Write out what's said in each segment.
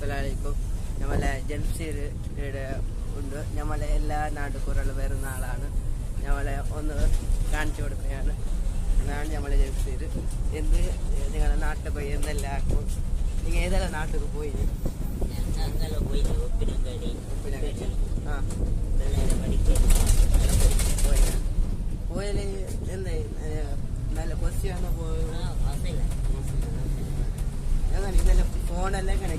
അസ്സലാമലൈക്കും. നമ്മളെ ജംഷീർ ഇവിടെ ഉണ്ട്. നമ്മളെ എല്ലാ നാട്ടുകൂറുകൾ വരുന്ന ആളാണ്. നമ്മളെ ഒന്ന് കാണിച്ചു കൊടുക്കുകയാണ്. അതാണ് നമ്മളെ ജംഷീർ. എന്ത് നിങ്ങളുടെ നാട്ടിൽ പോയി എന്തെല്ലാം ആക്കും? നിങ്ങൾ ഏതെല്ലാം നാട്ടിൽ പോയി? പോയാല് എന്താ നല്ല കൊച്ചിയാണോ പോയത്? എങ്ങനെ ഇന്നലെ ഫോണെല്ലാം എങ്ങനെ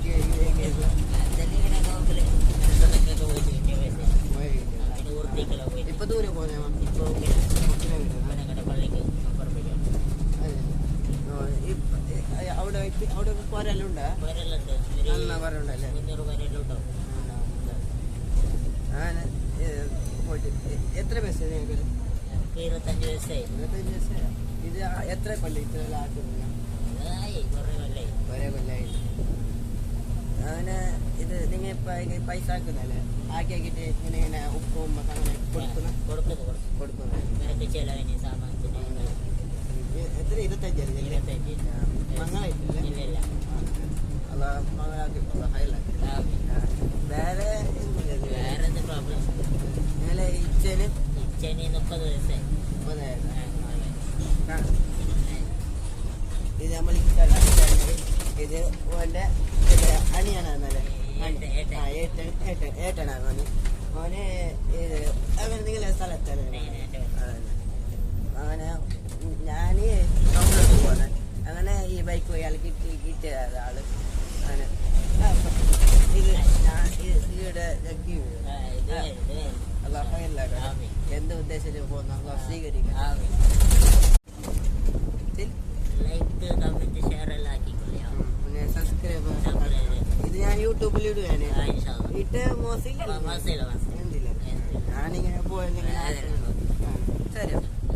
ഇപ്പൊ ദൂരെ പോയ അവിടെ അവിടെ പോരെല്ലാം പറയുണ്ടല്ലേ? അങ്ങനെ പോയിട്ട് എത്ര പൈസ നിങ്ങൾക്ക്? 25 വയസ്സായി. ഇത് എത്ര കൊല്ലം ഇത്ര ആക്കുന്നില്ല? ഒരേ കൊല്ലായി. അങ്ങനെ ഇത് നിങ്ങൾ പൈസ ആക്കുന്നല്ലേ? ആക്കിയാക്കിട്ട് ഇങ്ങനെ ഇങ്ങനെ ഉപ്പും അങ്ങനെ കൊടുക്കുന്നത്? എത്ര 25? മംഗളായിട്ടില്ല. അല്ല മംഗളാക്കി വേറെ വേറെ പ്രോബ്ലം നിങ്ങളെ ഇച്ചന് 30 വയസ്സായി. ഇത് നമ്മൾ ഇത് ഓൻ്റെ അണിയാണെന്നല്ലേ? ഏട്ടനാണ് ഓന്. ഓന് ഇത് അങ്ങനെ നിങ്ങളെ സ്ഥലത്തല്ലേ? അങ്ങനെ ഞാൻ ടൗണിലോട്ട് പോകുന്നത്. അങ്ങനെ ഈ ബൈക്ക് പോയി ആൾ കിട്ടിയ ആള്. അങ്ങനെ ഇത് ഞാൻ ഈയുടെ എന്ത് ഉദ്ദേശിച്ച് പോകുന്ന സ്വീകരിക്കാം. സബ്സ്ക്രൈബ് ഇത് ഞാൻ യൂട്യൂബിൽ ഇടുകയാണ്. ഇട്ട് മോശമില്ല. ഞാനിങ്ങനെ പോയി